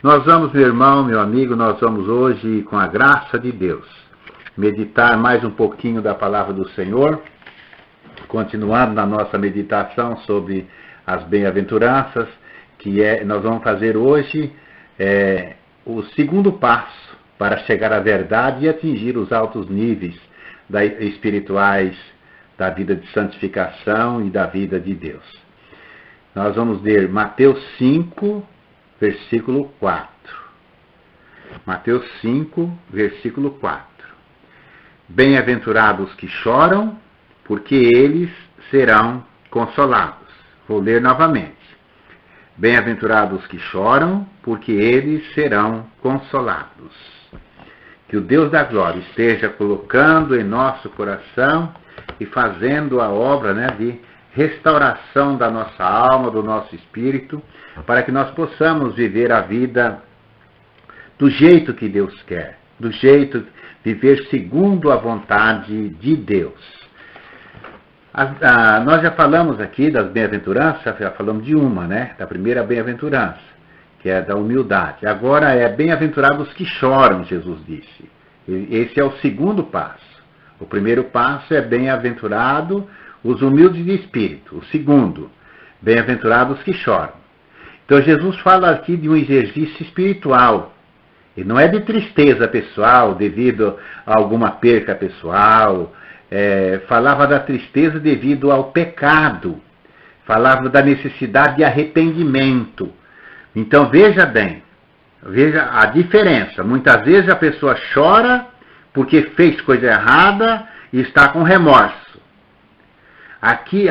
Nós vamos, meu irmão, meu amigo, nós vamos hoje, com a graça de Deus, meditar mais um pouquinho da palavra do Senhor, continuando na nossa meditação sobre as bem-aventuranças, nós vamos fazer hoje o segundo passo para chegar à verdade e atingir os altos níveis espirituais da vida de santificação e da vida de Deus. Nós vamos ler Mateus 5, versículo 4. Mateus 5, versículo 4. Bem-aventurados que choram, porque eles serão consolados. Vou ler novamente. Bem-aventurados que choram, porque eles serão consolados. Que o Deus da glória esteja colocando em nosso coração e fazendo a obra de restauração da nossa alma, do nosso espírito, para que nós possamos viver a vida do jeito que Deus quer, viver segundo a vontade de Deus. Nós já falamos aqui das bem-aventuranças, já falamos de uma, da primeira bem-aventurança, que é da humildade. Agora é bem-aventurados que choram, Jesus disse. Esse é o segundo passo. O primeiro passo é bem-aventurado os humildes de espírito. O segundo, bem-aventurados que choram. Então Jesus fala aqui de um exercício espiritual. E não é de tristeza pessoal, devido a alguma perca pessoal. Falava da tristeza devido ao pecado. Falava da necessidade de arrependimento. Então veja bem, veja a diferença. Muitas vezes a pessoa chora porque fez coisa errada e está com remorso. Aqui,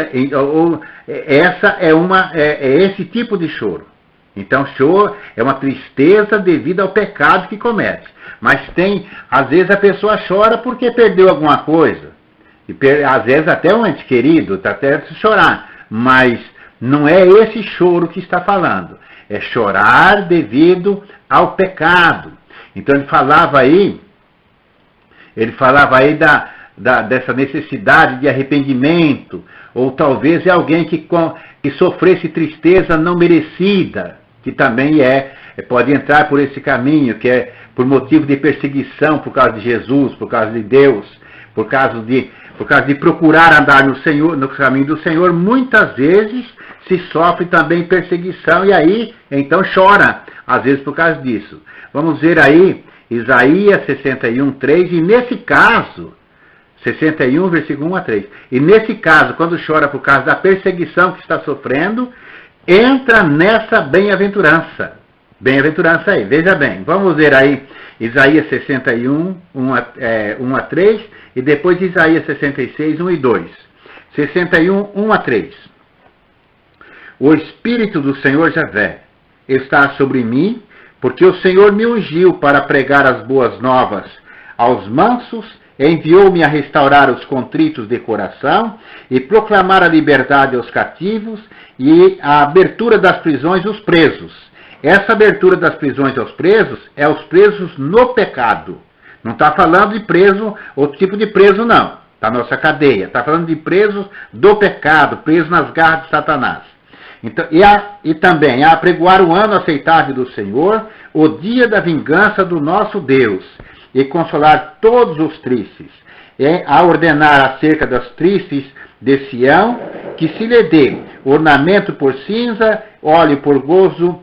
essa é esse tipo de choro. Então, choro é uma tristeza devido ao pecado que comete. Mas às vezes a pessoa chora porque perdeu alguma coisa. E às vezes até um ente querido, está até chorar. Mas não é esse choro que está falando. É chorar devido ao pecado. Então ele falava aí dessa necessidade de arrependimento, ou talvez é alguém que sofresse tristeza não merecida, que também pode entrar por esse caminho, que é por motivo de perseguição por causa de Jesus, por causa de Deus, por causa de procurar andar no caminho do Senhor. Muitas vezes se sofre também perseguição e aí então chora, às vezes por causa disso. Vamos ver aí Isaías 61, 3, e nesse caso, 61, versículo 1 a 3. E nesse caso, quando chora por causa da perseguição que está sofrendo, entra nessa bem-aventurança. Bem-aventurança aí, veja bem. Vamos ver aí Isaías 61, 1 a 3, e depois Isaías 66, 1 e 2. 61, 1 a 3. O Espírito do Senhor Javé está sobre mim, porque o Senhor me ungiu para pregar as boas novas aos mansos, enviou-me a restaurar os contritos de coração e proclamar a liberdade aos cativos e a abertura das prisões aos presos. Essa abertura das prisões aos presos é os presos no pecado. Não está falando de preso, outro tipo de preso não, da nossa cadeia. Está falando de presos do pecado, presos nas garras de Satanás. Então, e também a apregoar o ano aceitável do Senhor, o dia da vingança do nosso Deus, e consolar todos os tristes, a ordenar acerca das tristes de Sião, que se lhe dê ornamento por cinza, óleo por gozo,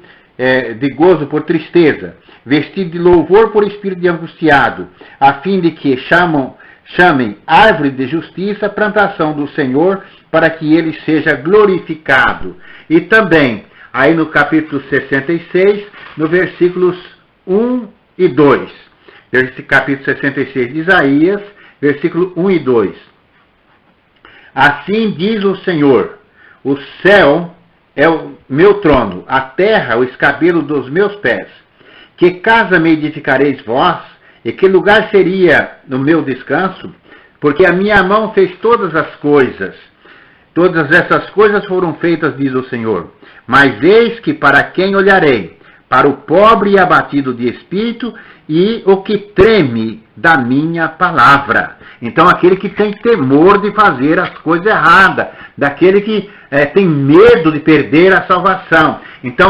de gozo por tristeza, vestido de louvor por espírito de angustiado, a fim de que chamem árvore de justiça, plantação do Senhor, para que ele seja glorificado. E também, aí no capítulo 66, no versículos 1 e 2. Esse capítulo 66 de Isaías, versículo 1 e 2. Assim diz o Senhor, o céu é o meu trono, a terra o escabelo dos meus pés. Que casa me edificareis vós, e que lugar seria no meu descanso? Porque a minha mão fez todas as coisas. Todas essas coisas foram feitas, diz o Senhor. Mas eis que para quem olharei? para o pobre e abatido de espírito, e o que treme da minha palavra. Então, aquele que tem temor de fazer as coisas erradas, daquele que tem medo de perder a salvação. Então,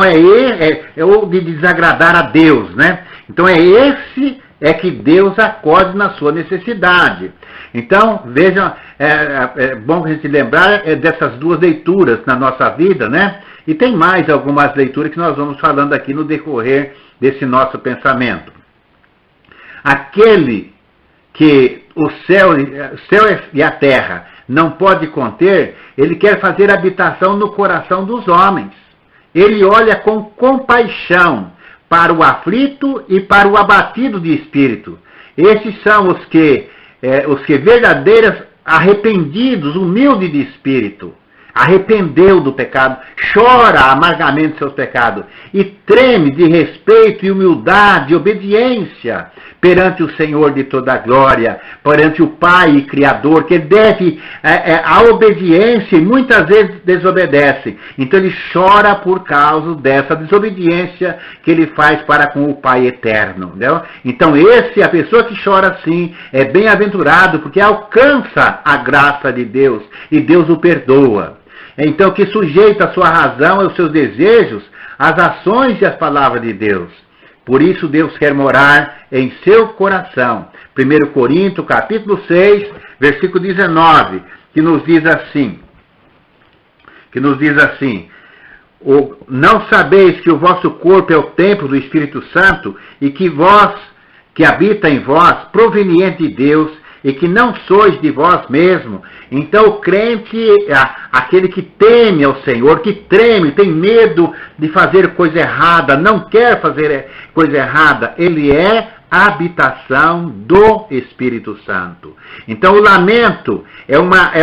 ou de desagradar a Deus, né? Então, é que Deus acode na sua necessidade. Então, vejam, é bom a gente lembrar dessas duas leituras na nossa vida, né? E tem mais algumas leituras que nós vamos falando aqui no decorrer desse nosso pensamento. Aquele que o céu e a terra não pode conter, ele quer fazer habitação no coração dos homens. Ele olha com compaixão para o aflito e para o abatido de espírito. Esses são os que verdadeiros arrependidos, humildes de espírito, arrependeu do pecado, chora amargamente seus pecados e treme de respeito e humildade e obediência perante o Senhor de toda a glória, perante o Pai e Criador, que deve a obediência e muitas vezes desobedece. Então ele chora por causa dessa desobediência que ele faz para com o Pai eterno. Entendeu? Então a pessoa que chora assim, é bem-aventurado, porque alcança a graça de Deus e Deus o perdoa. Então, que sujeita a sua razão e os seus desejos às ações e às palavras de Deus. Por isso Deus quer morar em seu coração. 1 Coríntios, capítulo 6, versículo 19, que nos diz assim, não sabeis que o vosso corpo é o templo do Espírito Santo e que habita em vós, proveniente de Deus, e que não sois de vós mesmo. Então o crente, aquele que teme ao Senhor, que treme, tem medo de fazer coisa errada, não quer fazer coisa errada, ele é a habitação do Espírito Santo. Então o lamento é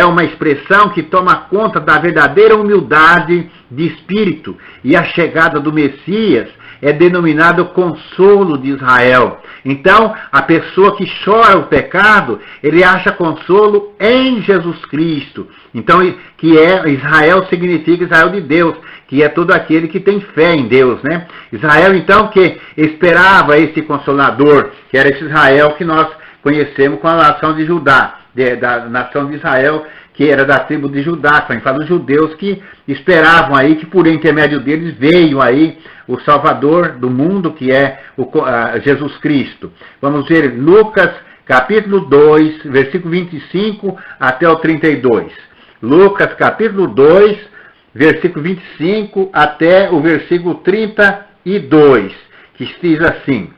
uma expressão que toma conta da verdadeira humildade de espírito, e a chegada do Messias é denominado consolo de Israel. Então, a pessoa que chora o pecado, ele acha consolo em Jesus Cristo. Então, Israel significa Israel de Deus, que é todo aquele que tem fé em Deus, né? Israel, então, que esperava esse Consolador, que era esse Israel que nós conhecemos com a nação de Judá, da nação de Israel, que era da tribo de Judá, quando fala dos judeus que esperavam aí, que por intermédio deles veio aí o Salvador do mundo, que é Jesus Cristo. Vamos ver Lucas capítulo 2, versículo 25 até o 32. Lucas capítulo 2, versículo 25 até o versículo 32, que diz assim: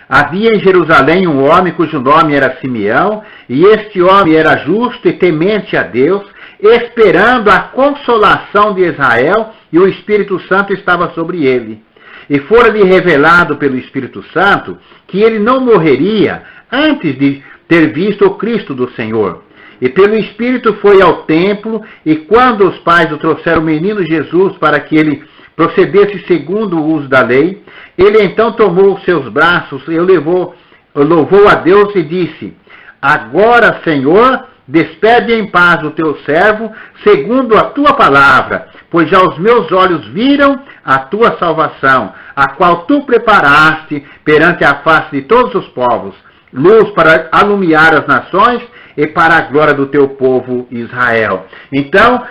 Havia em Jerusalém um homem cujo nome era Simeão, e este homem era justo e temente a Deus, esperando a consolação de Israel, e o Espírito Santo estava sobre ele. E fora-lhe revelado pelo Espírito Santo que ele não morreria antes de ter visto o Cristo do Senhor. E pelo Espírito foi ao templo, e quando os pais o trouxeram o menino Jesus para que ele procedesse segundo o uso da lei, ele então tomou os seus braços e louvou a Deus e disse: Agora, Senhor, despede em paz o teu servo, segundo a tua palavra, pois já os meus olhos viram a tua salvação, a qual tu preparaste perante a face de todos os povos, luz para alumiar as nações e para a glória do teu povo Israel. Então,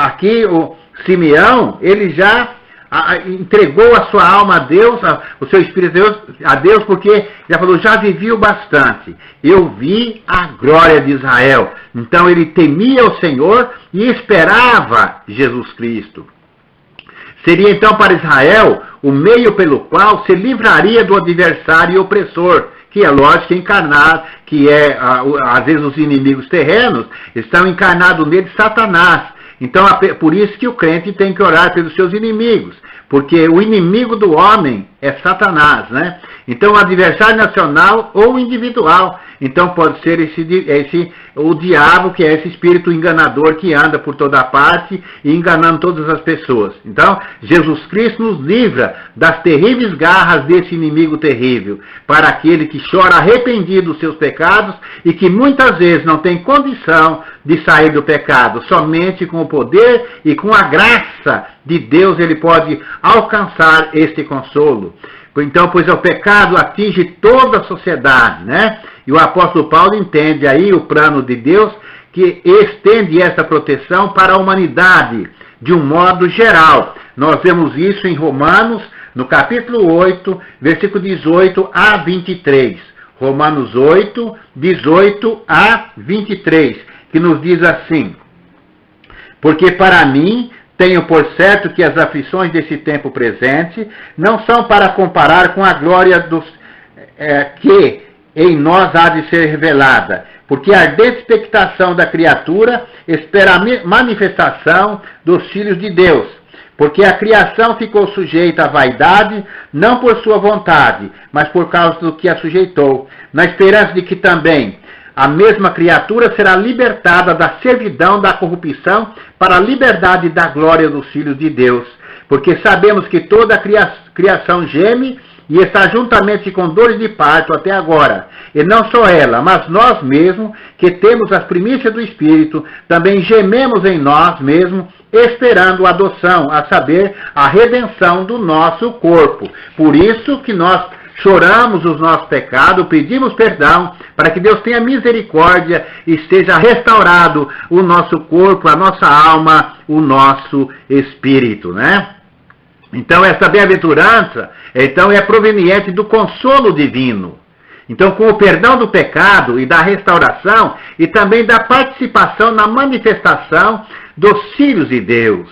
aqui o Simeão, ele já entregou a sua alma a Deus, o seu espírito a Deus, porque já falou, já vivi o bastante, eu vi a glória de Israel. Então ele temia o Senhor e esperava Jesus Cristo. Seria então para Israel o meio pelo qual se livraria do adversário e opressor, que é lógico encarnar, que às vezes os inimigos terrenos estão encarnados nele Satanás. Então, por isso que o crente tem que orar pelos seus inimigos, porque o inimigo do homem é Satanás, né? Então, o adversário nacional ou individual. Então, pode ser o diabo, que é esse espírito enganador que anda por toda parte e enganando todas as pessoas. Então, Jesus Cristo nos livra das terríveis garras desse inimigo terrível, para aquele que chora arrependido dos seus pecados e que muitas vezes não tem condição de sair do pecado, somente com o poder e com a graça de Deus ele pode alcançar este consolo. Então, pois o pecado atinge toda a sociedade, né? E o apóstolo Paulo entende aí o plano de Deus, que estende essa proteção para a humanidade, de um modo geral. Nós vemos isso em Romanos, no capítulo 8, versículo 18 a 23. Romanos 8, 18 a 23, que nos diz assim: porque para mim tenho por certo que as aflições desse tempo presente não são para comparar com a glória que em nós há de ser revelada, porque a ardente expectação da criatura espera a manifestação dos filhos de Deus. Porque a criação ficou sujeita à vaidade, não por sua vontade, mas por causa do que a sujeitou, na esperança de que também a mesma criatura será libertada da servidão da corrupção para a liberdade da glória dos filhos de Deus. Porque sabemos que toda a criação geme e está juntamente com dores de parto até agora. E não só ela, mas nós mesmos, que temos as primícias do Espírito, também gememos em nós mesmos, esperando a adoção, a saber, a redenção do nosso corpo. Por isso que nós choramos os nossos pecados, pedimos perdão, para que Deus tenha misericórdia e seja restaurado o nosso corpo, a nossa alma, o nosso espírito, né? Então, essa bem-aventurança é proveniente do consolo divino. Então, com o perdão do pecado e da restauração, e também da participação na manifestação dos filhos de Deus.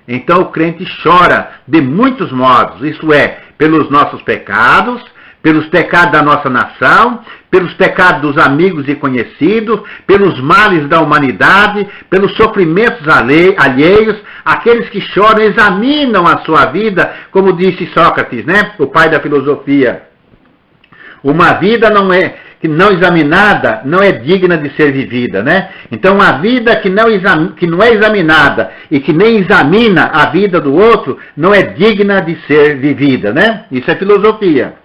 Então, o crente chora de muitos modos, isto é, pelos nossos pecados, pelos pecados da nossa nação, pelos pecados dos amigos e conhecidos, pelos males da humanidade, pelos sofrimentos alheios. Aqueles que choram examinam a sua vida, como disse Sócrates, né? O pai da filosofia. Uma vida não é examinada, não é digna de ser vivida, né? Então, a vida que não é examinada e que nem examina a vida do outro, não é digna de ser vivida, né? Isso é filosofia.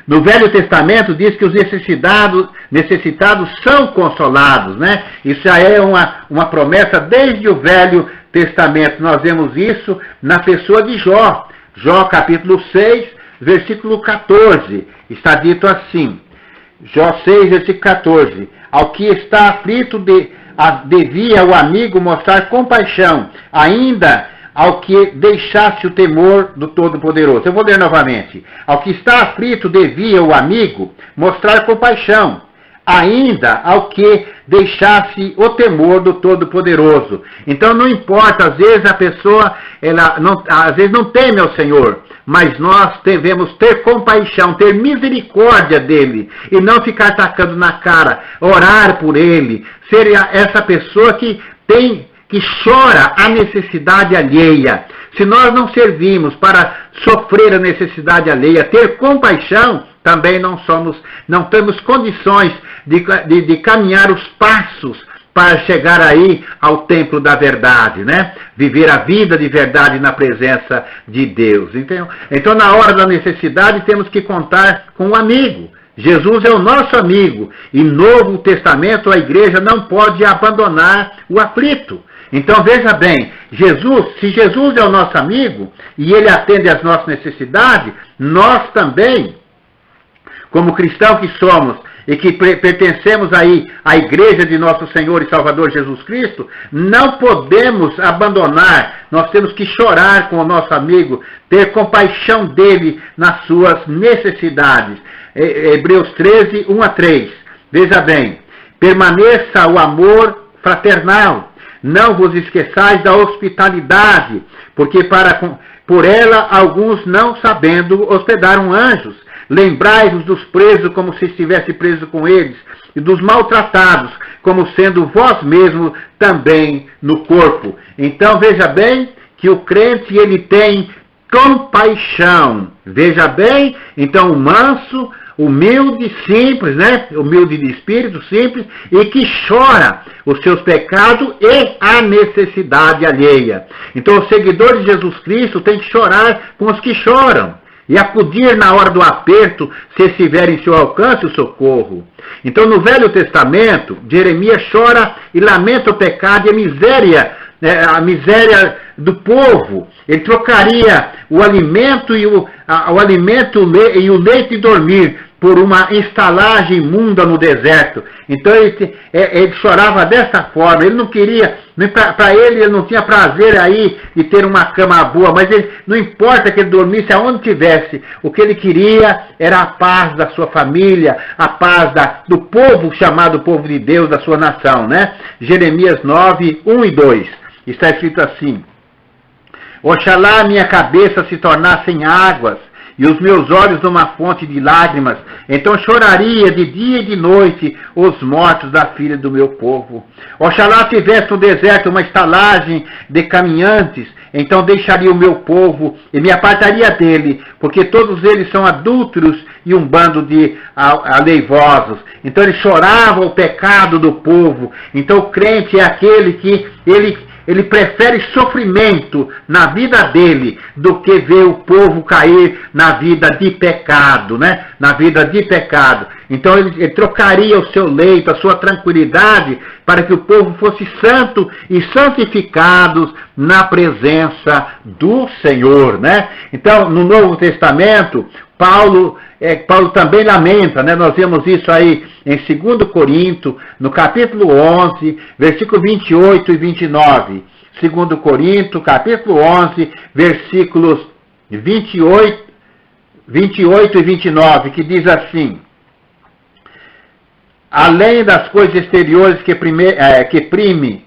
No Velho Testamento diz que os necessitados são consolados, né? Isso já é uma promessa desde o Velho Testamento. Nós vemos isso na pessoa de Jó. Jó, capítulo 6, versículo 14. Está dito assim, Jó 6, versículo 14. Ao que está aflito devia o amigo mostrar compaixão, ainda ao que deixasse o temor do Todo-Poderoso. Eu vou ler novamente. Ao que está aflito devia o amigo mostrar compaixão, ainda ao que deixasse o temor do Todo-Poderoso. Então não importa, às vezes a pessoa às vezes não teme ao Senhor, mas nós devemos ter compaixão, ter misericórdia dele, e não ficar tacando na cara, orar por ele, ser essa pessoa que chora a necessidade alheia. Se nós não servimos para sofrer a necessidade alheia, ter compaixão, também não temos condições de caminhar os passos para chegar aí ao templo da verdade, né? Viver a vida de verdade na presença de Deus. Então, na hora da necessidade, temos que contar com um amigo. Jesus é o nosso amigo, e no Novo Testamento a igreja não pode abandonar o aflito. Então veja bem, se Jesus é o nosso amigo, e ele atende às nossas necessidades, nós também, como cristãos que somos, e que pertencemos aí à igreja de nosso Senhor e Salvador Jesus Cristo, não podemos abandonar, nós temos que chorar com o nosso amigo, ter compaixão dele nas suas necessidades. Hebreus 13, 1 a 3. Veja bem, permaneça o amor fraternal, não vos esqueçais da hospitalidade, porque por ela alguns não sabendo hospedaram anjos. Lembrai-vos dos presos como se estivesse preso com eles, e dos maltratados, como sendo vós mesmos também no corpo. Então veja bem que o crente ele tem compaixão. Veja bem, então o manso, humilde, simples, né? Humilde de espírito, simples, e que chora os seus pecados e a necessidade alheia. Então os seguidores de Jesus Cristo têm que chorar com os que choram, e acudir na hora do aperto, se estiver em seu alcance o socorro. Então no Velho Testamento, Jeremias chora e lamenta o pecado e a miséria do povo. Ele trocaria o alimento e o leite de dormir por uma estalagem imunda no deserto. Então ele chorava dessa forma. Ele não queria, para ele não tinha prazer aí de ter uma cama boa, mas não importa que ele dormisse aonde tivesse, o que ele queria era a paz da sua família, a paz do povo chamado povo de Deus, da sua nação, né? Jeremias 9, 1 e 2, está escrito assim: Oxalá minha cabeça se tornasse em águas, e os meus olhos numa fonte de lágrimas, então choraria de dia e de noite os mortos da filha do meu povo. Oxalá tivesse no deserto uma estalagem de caminhantes, então deixaria o meu povo e me apartaria dele, porque todos eles são adúlteros e um bando de aleivosos. Então ele chorava o pecado do povo. Então o crente é aquele que ele prefere sofrimento na vida dele do que ver o povo cair na vida de pecado, né? Na vida de pecado. Então ele trocaria o seu leito, a sua tranquilidade, para que o povo fosse santo e santificados na presença do Senhor, né? Então, no Novo Testamento, Paulo também lamenta, né? Nós vemos isso aí em 2 Coríntios, no capítulo 11, versículo 28 e 29. 2 Coríntios, capítulo 11, versículos 28 e 29, que diz assim: além das coisas exteriores que oprime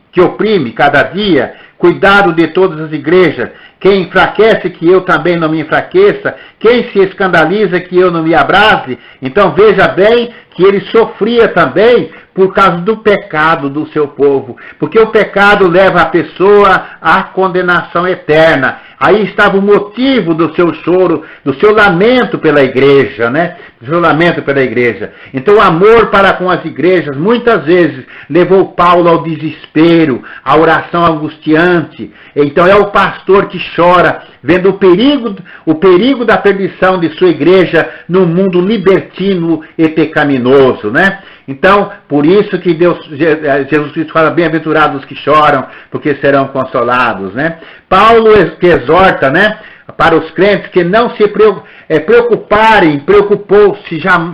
cada dia, cuidado de todas as igrejas. Quem enfraquece, que eu também não me enfraqueça. Quem se escandaliza, que eu não me abrase. Então veja bem que ele sofria também por causa do pecado do seu povo. Porque o pecado leva a pessoa à condenação eterna. Aí estava o motivo do seu choro, do seu lamento pela igreja, né? Do seu lamento pela igreja. Então o amor para com as igrejas muitas vezes levou Paulo ao desespero, à oração angustiante. Então é o pastor que chora, vendo o perigo da perdição de sua igreja num mundo libertino e pecaminoso, né? Então, por isso que Jesus Cristo fala, bem-aventurados os que choram, porque serão consolados, né? Paulo que exorta, né, para os crentes que não se preocupou-se já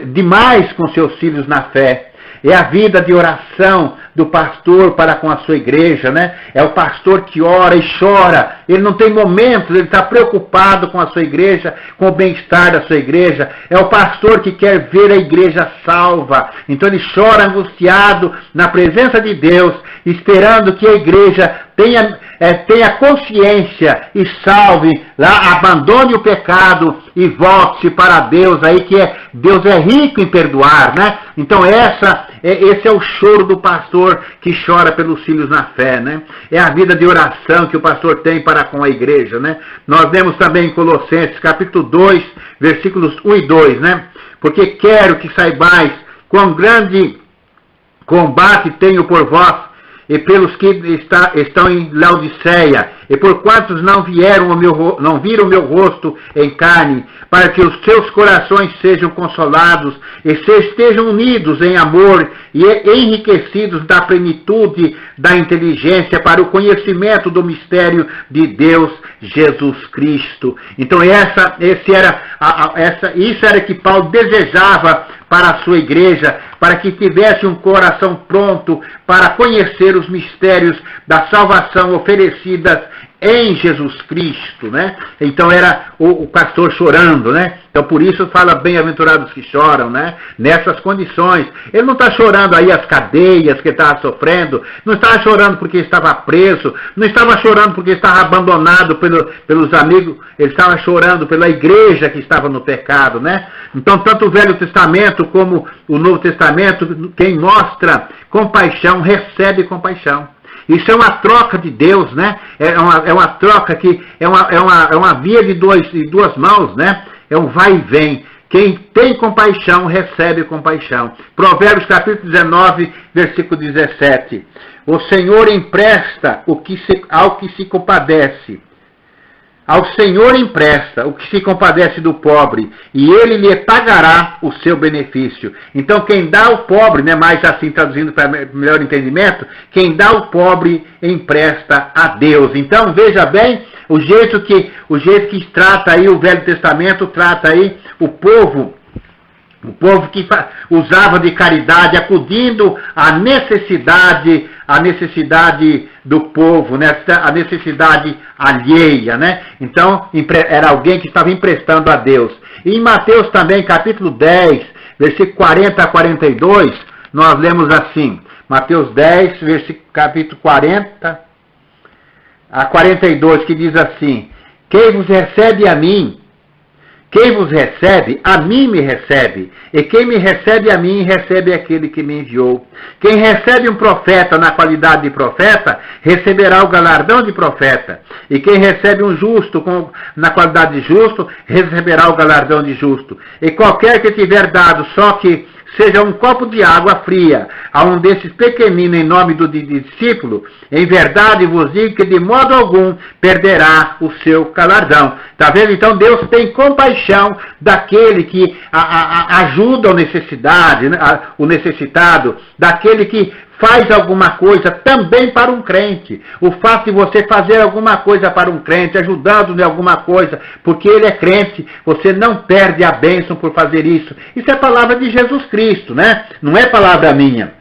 demais com seus filhos na fé. É a vida de oração do pastor para com a sua igreja, né? É o pastor que ora e chora. Ele não tem momentos, ele está preocupado com a sua igreja, com o bem-estar da sua igreja. É o pastor que quer ver a igreja salva. Então ele chora angustiado na presença de Deus, esperando que a igreja tenha consciência e salve, lá, abandone o pecado e volte-se para Deus, aí que Deus é rico em perdoar, né? Então esse é o choro do pastor que chora pelos filhos na fé, né? É a vida de oração que o pastor tem para com a igreja, né? Nós vemos também em Colossenses, capítulo 2, versículos 1 e 2, né? Porque quero que saibais quão grande combate tenho por vós, e pelos que estão em Laodiceia, e por quantos não viram o meu rosto em carne, para que os seus corações sejam consolados, e estejam unidos em amor, e enriquecidos da plenitude da inteligência, para o conhecimento do mistério de Deus, Jesus Cristo. Então isso era que Paulo desejava para a sua igreja, para que tivesse um coração pronto para conhecer os mistérios da salvação oferecidas em Jesus Cristo, né? Então era o pastor chorando, né? Então por isso fala bem-aventurados que choram, né? Nessas condições. Ele não está chorando aí as cadeias que estava sofrendo, não estava chorando porque estava preso, não estava chorando porque estava abandonado pelos amigos, ele estava chorando pela igreja que estava no pecado, né? Então tanto o Velho Testamento como o Novo Testamento, quem mostra compaixão, recebe compaixão. Isso é uma troca de Deus, né? É uma troca que é uma via de duas mãos, né? É um vai e vem. Quem tem compaixão, recebe compaixão. Provérbios capítulo 19, versículo 17. O Senhor empresta ao que se compadece. ao Senhor empresta o que se compadece do pobre, e ele lhe pagará o seu benefício. Então quem dá ao pobre, né, mais assim traduzindo para melhor entendimento, quem dá ao pobre empresta a Deus. Então veja bem o jeito que trata aí o Velho Testamento, trata aí o povo que usava de caridade, acudindo à necessidade do povo, né? A necessidade alheia, né? Então, era alguém que estava emprestando a Deus. E em Mateus também, capítulo 10, versículo 40 a 42, nós lemos assim, Mateus 10, capítulo 40 a 42, que diz assim: quem vos recebe, a mim me recebe, e quem me recebe a mim, recebe aquele que me enviou. Quem recebe um profeta na qualidade de profeta, receberá o galardão de profeta, e quem recebe um justo na qualidade de justo, receberá o galardão de justo. E qualquer que tiver dado só que seja um copo de água fria a um desses pequeninos em nome do discípulo, em verdade vos digo que de modo algum perderá o seu galardão. Está vendo? Então Deus tem compaixão daquele que ajuda o necessitado, daquele que faz alguma coisa também para um crente. O fato de você fazer alguma coisa para um crente, ajudando-lhe alguma coisa, porque ele é crente, você não perde a bênção por fazer isso. Isso é palavra de Jesus Cristo, né? Não é palavra minha.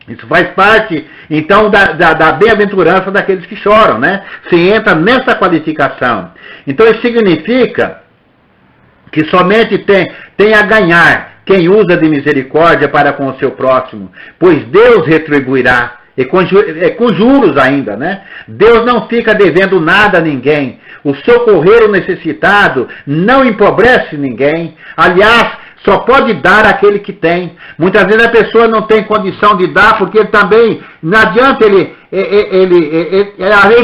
Isso faz parte, então, da bem-aventurança daqueles que choram, né? Se entra nessa qualificação. Então, isso significa que somente tem a ganhar quem usa de misericórdia para com o seu próximo, pois Deus retribuirá, e com juros ainda, né? Deus não fica devendo nada a ninguém. O socorrer o necessitado não empobrece ninguém. Aliás, só pode dar aquele que tem. Muitas vezes a pessoa não tem condição de dar, porque ele também, não adianta ele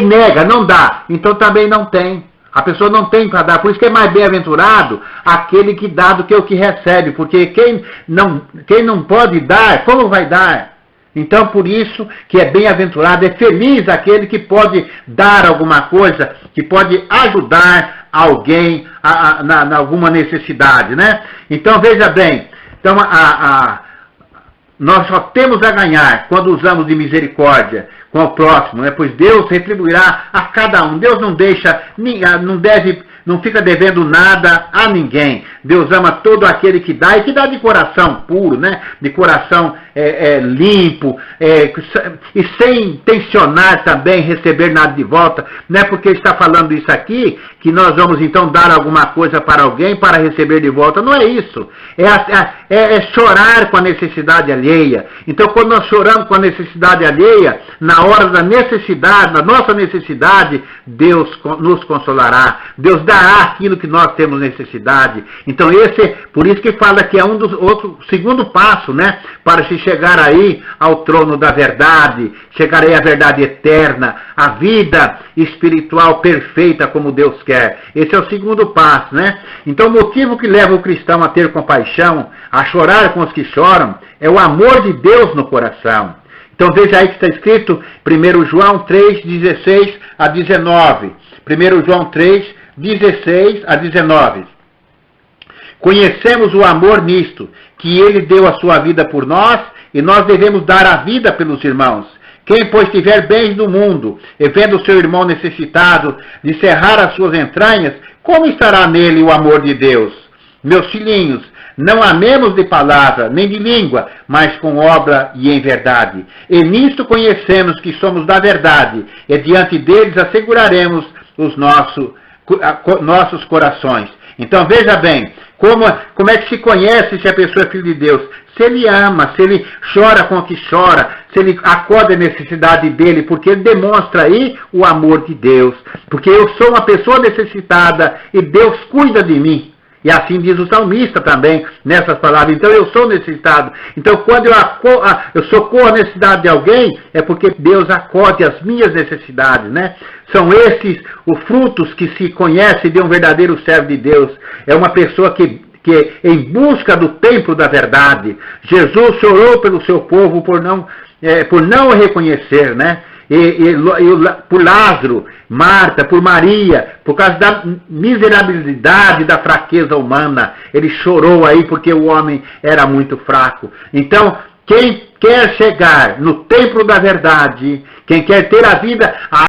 nega, não dá, então também não tem. A pessoa não tem para dar, por isso que é mais bem-aventurado aquele que dá do que o que recebe, porque quem não pode dar, como vai dar? Então, por isso que é bem-aventurado, é feliz aquele que pode dar alguma coisa, que pode ajudar alguém na alguma necessidade, né? Então, veja bem, então, nós só temos a ganhar quando usamos de misericórdia com o próximo, né? Pois Deus retribuirá a cada um. Deus não fica devendo nada a ninguém. Deus ama todo aquele que dá, e que dá de coração puro, né? De coração limpo, e sem tensionar também receber nada de volta. Não é porque ele está falando isso aqui que nós vamos então dar alguma coisa para alguém para receber de volta. Não é isso. É chorar com a necessidade alheia. Então, quando nós choramos com a necessidade alheia, na hora da necessidade, da nossa necessidade, Deus nos consolará. Deus dará aquilo que nós temos necessidade. Então, por isso que fala que é segundo passo, né? Para se chegar aí ao trono da verdade, chegar aí à verdade eterna, a vida espiritual perfeita como Deus quer. Esse é o segundo passo, né? Então, o motivo que leva o cristão a ter compaixão, a chorar com os que choram, é o amor de Deus no coração. Então, veja aí que está escrito 1 João 3, 16 a 19. 1 João 3, 16 a 19. Conhecemos o amor nisto, que ele deu a sua vida por nós, e nós devemos dar a vida pelos irmãos. Quem, pois, tiver bens do mundo, e vendo o seu irmão necessitado de cerrar as suas entranhas, como estará nele o amor de Deus? Meus filhinhos, não amemos de palavra, nem de língua, mas com obra e em verdade. E nisto conhecemos que somos da verdade, e diante deles asseguraremos os nossos corações. Então, veja bem, como é que se conhece se a pessoa é filho de Deus? Se ele ama, se ele chora com o que chora, se ele acorda a necessidade dele, porque ele demonstra aí o amor de Deus. Porque eu sou uma pessoa necessitada e Deus cuida de mim. E assim diz o salmista também, nessas palavras. Então eu sou necessitado. Então quando eu socorro a necessidade de alguém, é porque Deus acode as minhas necessidades, né? São esses os frutos que se conhece de um verdadeiro servo de Deus. É uma pessoa que em busca do templo da verdade. Jesus chorou pelo seu povo por não o reconhecer, né? por Lázaro, Marta, por Maria, por causa da miserabilidade, da fraqueza humana. Ele chorou aí porque o homem era muito fraco. Então, quem quer chegar no templo da verdade, quem quer ter a vida,